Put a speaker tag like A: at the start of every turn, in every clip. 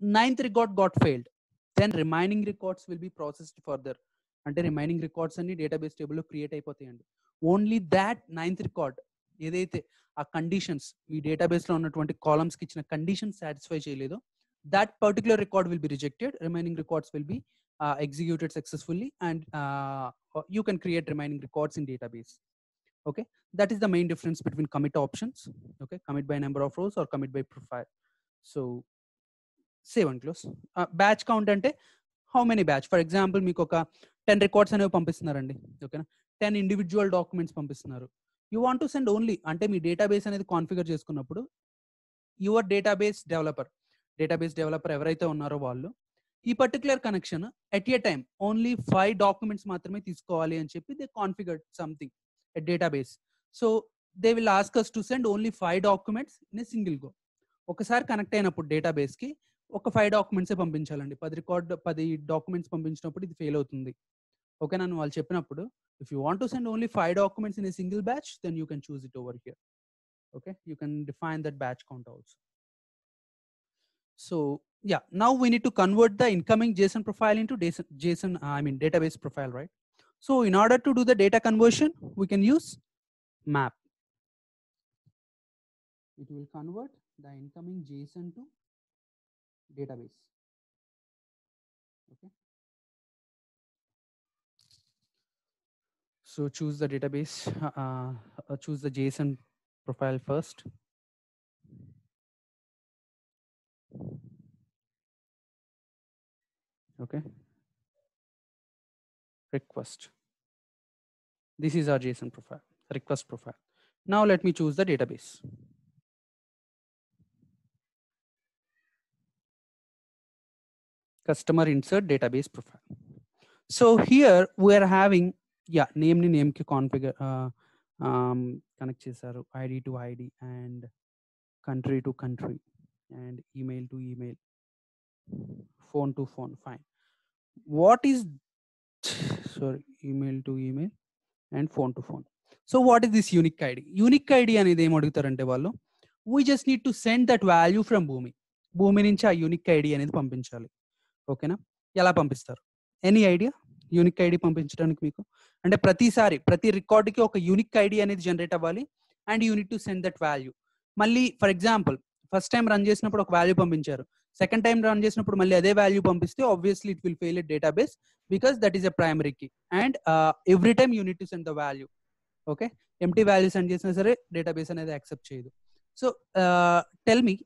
A: ninth record got failed, then remaining records will be processed further. అంటే remaining records అన్ని database టేబుల్లో create అయిపోతాయండి. Only that ninth record ఏదైతే ఆ conditions మీ డేటాబేస్లో ఉన్నటువంటి కాలమ్స్కి ఇచ్చిన కండిషన్స్ సాటిస్ఫై చేయలేదో that particular record will be rejected. Remaining records will be executed successfully, and you can create remaining records in database. Okay, that is the main difference between commit options. Okay, commit by number of rows or commit by profile. So save and close. Batch count ante how many batch, for example meeku oka 10 records అనేవి పంపిస్తున్నారండి. ఓకేనా, 10 individual documents పంపిస్తున్నారు. You want to send only అంటే మీ database అనేది configure చేసుకున్నప్పుడు your database developer ఎవరైతే ఉన్నారో వాళ్ళు ఈ particular connection at a time only 5 documents మాత్రమే తీసుకోవాలి అని చెప్పి they configured something at database. So they will ask us to send only 5 documents in a single go. ఒకసారి కనెక్ట్ అయినప్పుడు డేటాబేస్కి ఒక 5 డాక్యుమెంట్సే పంపించాలండి. 10 డాక్యుమెంట్స్ పంపించినప్పుడు ఇది ఫెయిల్ అవుతుంది. ఓకే, నన్ను వాళ్ళు చెప్పినప్పుడు if you want to send only 5 documents in a single batch then you can choose it over here. Okay, you can define that batch count also. So yeah, now we need to convert the incoming JSON profile into database profile, right? So in order to do the data conversion, we can use map. It will convert the incoming JSON to database. Okay. So choose the database, choose the JSON profile first. Okay. Request. This is our JSON profile, request profile. Now let me choose the database. Customer insert database profile. So here we are having, yeah, name ki configure, connect chesaru, ID to ID and country to country and email to email, phone to phone. Fine. What is, sorry, email to email and phone to phone. So what is this unique ID? Unique ID అనేది ఏం అడుగుతారంటే వాళ్ళు, we just need to send that value from భూమి నుంచి ఆ unique ID అనేది పంపించాలి. ఓకేనా, ఎలా పంపిస్తారు? ఎనీ ఐడియా యూనిక్ ఐడి పంపించడానికి మీకు? అంటే ప్రతిసారి ప్రతి రికార్డ్కి ఒక యూనిక్ ఐడి అనేది జనరేట్ అవ్వాలి and you need to send that value. మళ్ళీ for example first time run చేసినప్పుడు ఒక వాల్యూ పంపించారు, సెకండ్ టైం రన్ చేసినప్పుడు మళ్ళీ అదే వాల్యూ పంపిస్తే obviously it will fail it database because that is a primary key and every time you need to send the value. Okay, empty value send చేసినా సరే database అనేది accept చేయదు. So tell me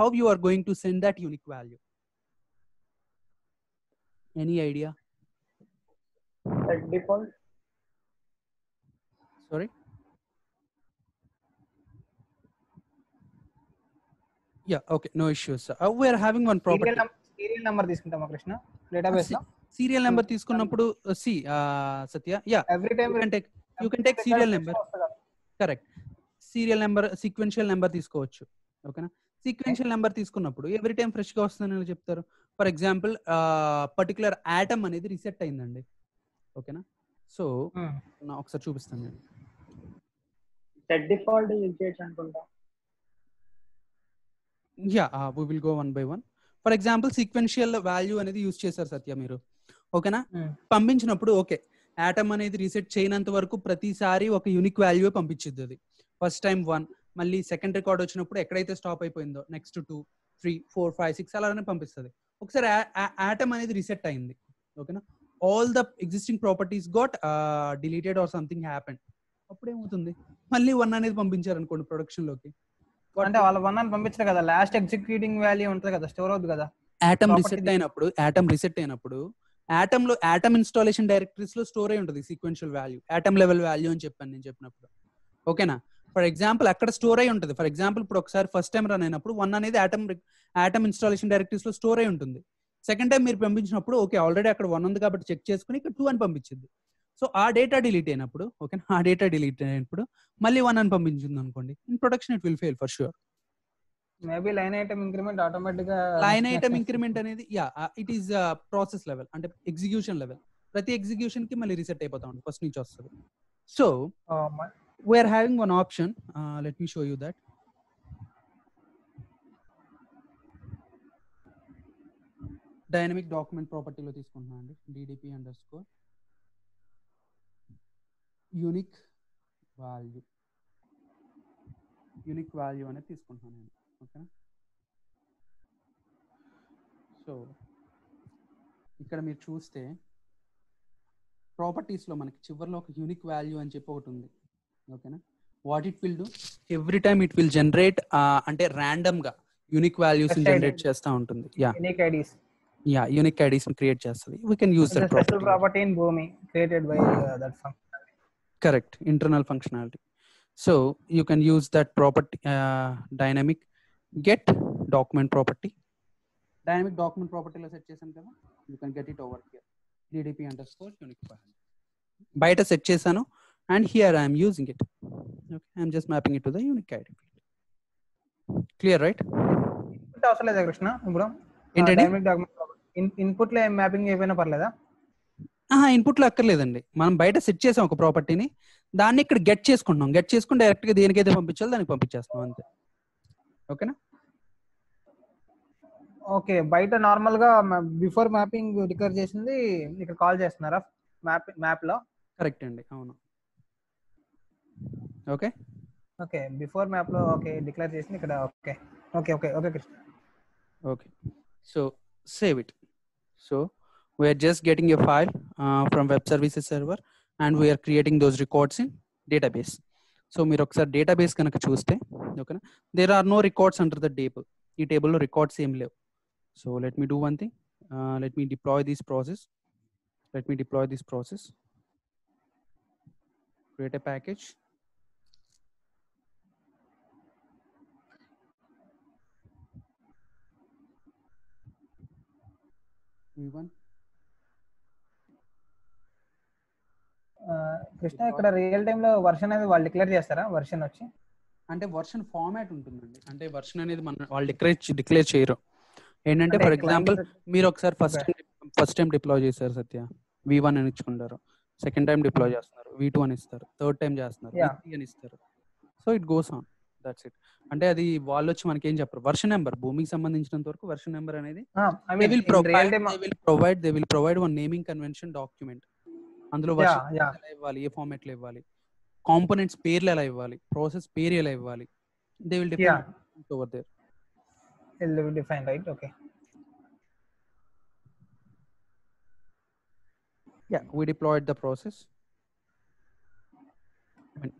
A: how you are going to send that unique value? Any idea?
B: At default.
A: Sorry? Yeah, okay, no issues. We are having one property.
B: Serial number తీసుకుంటామా Krishna database లో?
A: Serial number తీసుకున్నప్పుడు Satya, yeah,
B: every time
A: you can take serial number. Correct. Serial number, sequential number తీసుకోవచ్చు. ఓకేనా, sequential number తీసుకున్నప్పుడు every time fresh గా వస్తుందని చెప్తారు. For example particular atom అనేది రీసెట్ అయిందండి. ఓకేనా, సో నా ఒకసారి చూపిస్తాను నేను.
B: సెట్ డిఫాల్ట్ యూజ్ చేయొచ్చు అనుకుంటా.
A: Yeah, we will go one by one. For example sequential value అనేది యూజ్ చేశారు సత్య మీరు. ఓకేనా, పంపించినప్పుడు ఓకే, ఆటమ్ అనేది రీసెట్ చేయనంత వరకు ప్రతిసారి ఒక యూనిక్ వాల్యూ పంపించింది అది. ఫస్ట్ టైం 1, మళ్ళీ సెకండ్ రికార్డ్ వచ్చినప్పుడు ఎక్కడైతే స్టాప్ అయిపోయిందో నెక్స్ట్ 2, 3, 4, 5, 6 అలానే పంపిస్తుంది. ఒకసారి ఆటమ్ అనేది రీసెట్ అయింది. ఓకేనా, all the existing properties got deleted or something happened. అప్పుడు ఏమవుతుంది, మళ్ళీ 1 అనేది పంపించారు అనుకోండి ప్రొడక్షన్ లోకి.
B: అంటే వాళ్ళ 1 అని పంపించారు కదా, లాస్ట్ ఎగ్జిక్యూటింగ్ వాల్యూ ఉంటుంది కదా, స్టోర్ అవుతుంది కదా.
A: ఆటమ్ రీసెట్ అయినప్పుడు ఆటమ్ లో ఆటమ్ ఇన్స్టాలేషన్ డైరెక్టరీస్ లో స్టోర్ అయి ఉంటుంది sequential value, atom level value అని చెప్పాను నేను చెప్పినప్పుడు. ఓకేనా, ఫర్ ఎగ్జాంపుల్ అక్కడ స్టోర్ అయి ఉంటుంది. ఫర్ ఎగ్జాంపుల్ ఇప్పుడు ఒకసారి ఫస్ట్ టైం రన్ అయినప్పుడు 1 అనేది ఆటమ్ ఇన్స్టాలేషన్ డైరెక్టరీస్ లో స్టోర్ అయి ఉంటుంది. సెకండ్ టైం మీరు పంపించినప్పుడు ఓకే ఆల్రెడీ అక్కడ 1 ఉంది కాబట్టి చెక్ చేసుకుని ఇక్కడ 2 అని పంపించింది. సో ఆ డేటా డిలీట్ అయినప్పుడు, ఓకేనా, ఆ డేటా డిలీట్ అయినప్పుడు మళ్ళీ 1 అని పంపించింది అనుకోండి, in production it will fail for sure.
B: Maybe line item increment automatic గా,
A: లైన్ ఐటమ్ ఇంక్రిమెంట్ అనేది yeah it is process level, అంటే ఎగ్జిక్యూషన్ లెవెల్. ప్రతి ఎగ్జిక్యూషన్ కి మళ్ళీ రీసెట్ అయిపోతా ఉంటుంది, ఫస్ట్ నుంచి వస్తుంది. So we are having one option, let me show you that. Dynamic document ప్రాపర్టీలో తీసుకుంటున్నాను అండి. DDP అండర్స్కోర్ యూనిక్ వాల్యూ అనేది తీసుకుంటున్నాను నేను. ఓకేనా. సో ఇక్కడ మీరు చూస్తే ప్రాపర్టీస్లో మనకి చివరిలో ఒక యూనిక్ వాల్యూ అని చెప్పి ఒకటి ఉంది. ఓకేనా. What it will do, every time it will generate అంటే ర్యాండమ్ గా యూనిక్ వాల్యూస్ జనరేట్ చేస్తూ ఉంటుంది. యూనిక్ ఐడీస్ క్రియేట్ చేస్తుంది. We can use that
B: property in భూమి created by that function.
A: Correct, internal functionality. So you can use that property dynamic get document property. Dynamic document ప్రాపర్టీలో set చేశాను కదా, you can get it over here DDP underscore unique value. బయట set చేశాను and here I am using it. Okay, I am just mapping it to the unique ID field. Clear, right?
B: Input అవసరం లేదా కృష్ణ? ఇప్పుడు
A: ఏంటండి,
B: dynamic document input లో mapping ఏమైనా పర్లేదా?
A: Input లో అక్కర్లేదండి. మనం బయట సెట్ చేసాం ఒక ప్రాపర్టీని, దాన్ని ఇక్కడ గెట్ చేసుకుంటున్నాం. గెట్ చేసుకుని డైరెక్ట్ గా దేనికైతే పంపించాలో దానికి పంపించేస్తాం అంతే. ఓకేనా.
B: ఓకే, బయట నార్మల్ గా బిఫోర్ మ్యాపింగ్ డిక్లేర్ చేసింది ఇక్కడ కాల్ చేస్తున్నారా మ్యాప్ లో?
A: కరెక్ట్ అండి, అవును. ఓకే
B: ఓకే, బిఫోర్ మ్యాప్ లో ఓకే డిక్లేర్ చేసింది ఇక్కడ. Okay okay okay okay Krishna.
A: Okay, so save it. So we are just getting a file from web services server and we are creating those records in database. So మీరు ఒకసారి database కనుక చూస్తే, ఓకేనా, there are no records under the table. ఈ టేబుల్లో records ఏం లేవు. So let me do one thing. Let me deploy this process. Create a package. V1.
B: Krishna, ఇక్కడ రియల్ టైమ్ లో వర్షన్ అనేది వాళ్ళు డిక్లేర్ చేస్తారా? వర్షన్ వచ్చి
A: అంటే వర్షన్ ఫార్మాట్ ఉంటుందండి. అంటే వర్షన్ అనేది మన వాళ్ళు డిక్లేర్ చేయరు. ఏంటంటే ఫర్ ఎగ్జాంపుల్ మీరు ఒకసారి ఫస్ట్ టైం డిప్లాయ్ చేశారు సత్య, V1 అని ఇచ్చుకుంటారు. సెకండ్ టైం డిప్లాయ్ చేస్తున్నారు, V2 అని ఇస్తారు. థర్డ్ టైం చేస్తున్నారు, V3 అని ఇస్తారు. So it goes on, that's it. అంటే అది వాళ్ళు వచ్చి మనకి ఏం చెప్పరు. వర్షన్ నెంబర్, భూమికి సంబంధించినంత వరకు వర్షన్ నెంబర్ అనేది they will provide one naming convention document. అందులో వర్షన్ ఎలా ఇవ్వాలి, ఏ ఫార్మాట్ లో ఇవ్వాలి, కాంపోనెంట్స్ పేర్లు ఎలా ఇవ్వాలి, ప్రాసెస్ పేరు ఎలా ఇవ్వాలి, they will define over there.
B: Define, right? Okay.
A: Yeah, we deployed the process.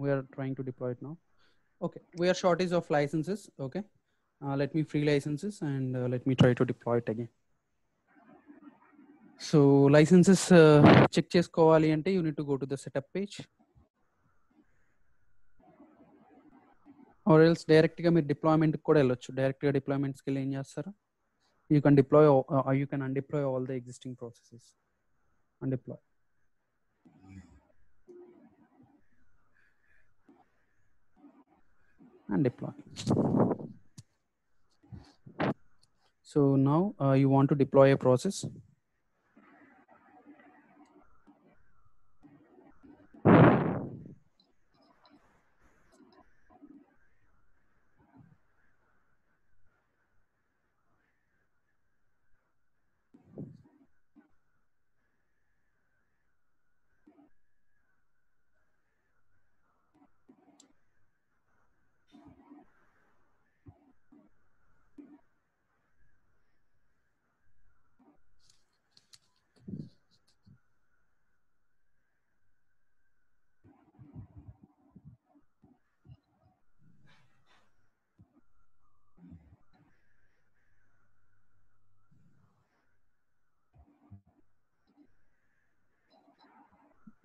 A: We are trying to deploy it now. Okay, we are shortage of licenses. Okay, let me free licenses and let me try to deploy it again. So licenses check chesukovali ante you need to go to the setup page, or else direct ga meer deployment kuda ellochu. Direct ga deployments ki em chestaru, you can deploy or you can undeploy all the existing processes. Undeploy. And deploy. So now you want to deploy a process.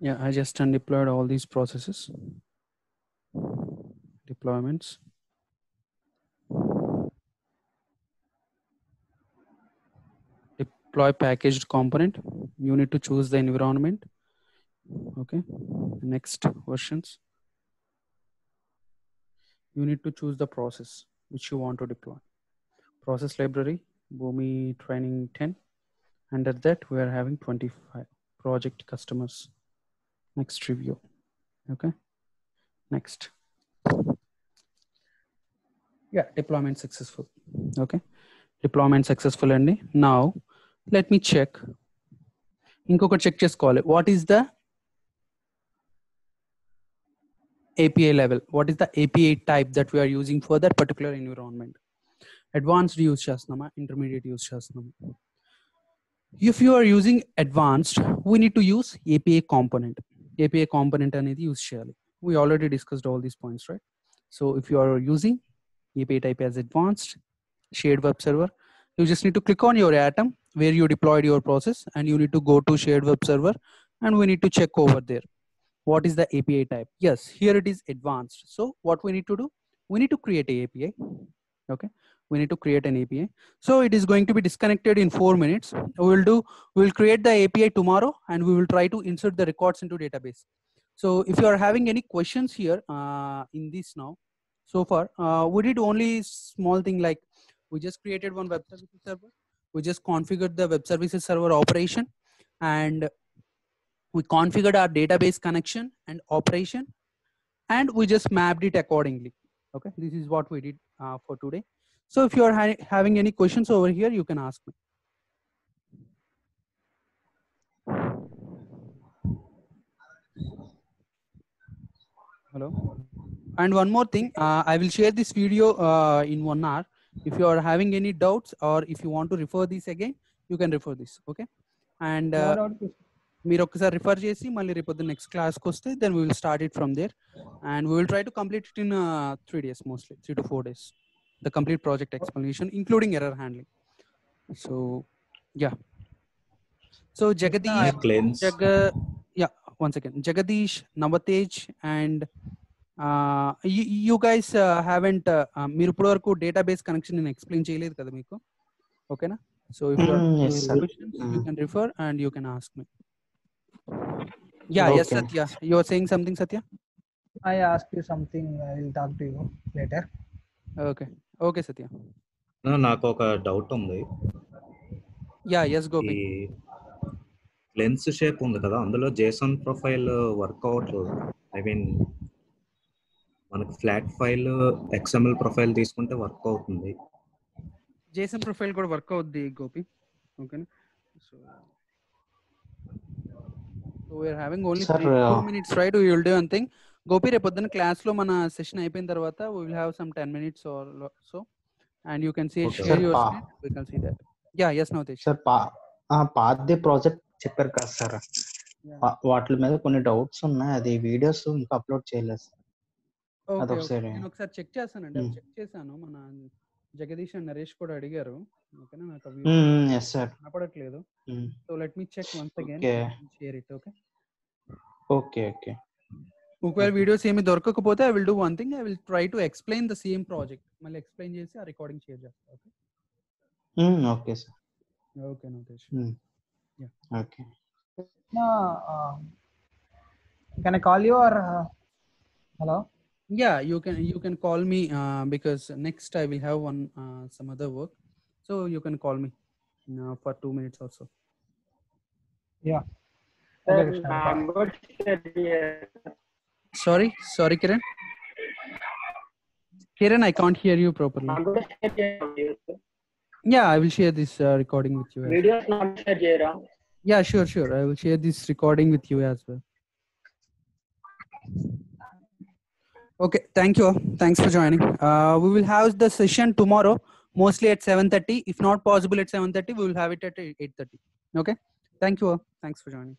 A: Yeah, I just undeployed all these processes. Deployments. Deploy packaged component. You need to choose the environment. Okay. Next versions. You need to choose the process which you want to deploy. Process library, Boomi training 10. Under that, we are having 25 project customers. Next review. Okay. Next. Yeah, deployment successful. Okay. Deployment successful. And now Let me check. ఇంకొకటి check చేసుకోవాలి. What is the API level? What is the API type that we are using for that particular environment? Advanced use చేస్తున్నామా, intermediate use చేస్తున్నామా? If you are using advanced, we need to use API component. API component అనేది use చేయాలి. We already discussed all these points, right? So if you are using API type as advanced, shared web server, you just need to click on your atom where you deployed your process, and you need to go to shared web server, and we need to check over there. What is the API type? Yes, here it is advanced. So what we need to do? We need to create a API. Okay, we need to create an API. So it is going to be disconnected in 4 minutes. We will create the API tomorrow, and we will try to insert the records into database. So if you are having any questions here in this now, so far we did only small thing like we just created one web services server. We just configured the web services server operation, and we configured our database connection and operation, and we just mapped it accordingly. Okay, this is what we did for today. So if you are having any questions over here, you can ask me. Hello. And one more thing, I will share this video in 1 hour. If you are having any doubts, or if you want to refer this again, you can refer this. Okay, and మీరు ఒకసారి refer చేసి మళ్ళీ రేపు next క్లాస్కి వస్తే then we will start it from there, and we will try to complete it in 3 days, mostly 3 to 4 days, the complete project explanation including error handling. So yeah, so Jagadish, one second, Jagadish, Navatej, and you guys haven't మీరు ఇప్పుడు వరకు database connection నేను explain చేయలేదు కదా మీకు, ఓకేనా? So if you have questions, you can refer and you can ask me. Yeah, okay. Yes, Satya. You are saying something, Satya?
B: I asked you something. I will talk to you later.
A: Okay. Okay, Satya.
C: నాకు ఒక doubt ఉంది.
A: Yeah, yes, Gopi.
C: Lens shape ఉంది కదా, అందులో JSON profile work అవ్వట్లేదు. I mean మనకి flat file XML profile తీసుకుంటే work అవుతుంది.
A: JSON ప్రొఫైల్ కూడా వర్క్ అవుద్ది, Gopi. Okay. So we are having only 4 minutes, right? We will do one thing. Gopi, రేపు పొద్దున క్లాస్ లో మన సెషన్ అయిపోయిన తర్వాత we will have some 10 minutes or so, and you can see share your screen. We can see that. Yeah, yes, Navatej.
D: Sir, path the project చెప్పారు కదా sir, వాటి మీద కొన్ని డౌట్స్ ఉన్నాయి. అది వీడియోస్ ఇంకా అప్లోడ్ చేయలేదు సార్.
A: నేను ఒకసారి చెక్ చేస్తానండి. చెక్ చేశాను, మన జగదీష్ అండ్ నరేష్ కూడా అడిగారు. ఓకేనా? నాకు కనపడట్లేదు. So let me check once again, share it. Okay
D: okay okay.
A: ఒకవేళ వీడియోస్ ఏమి దొరకకపోతే I will do one thing, I will try to explain the same project. మళ్ళీ ఎక్స్ప్లెయిన్ చేసి ఆ రికార్డింగ్ షేర్ చేస్తా. Okay
D: okay sir.
A: ఓకే నోటేష్.
D: Yeah okay.
B: Can I call you or hello?
A: Yeah, you can call me because next I will have some other work, so you can call me for 2 minutes or so.
B: Yeah.
A: Sorry Kiran, I can't hear you properly. Yeah, I will share this recording with you.
E: Videos not share cheyra.
A: Yeah, sure, I will share this recording with you as well. Okay, thank you. Thanks for joining. We will have the session tomorrow, mostly at 7:30. If not possible at 7:30, we will have it at 8:30. Okay. Thank you. Thanks for joining.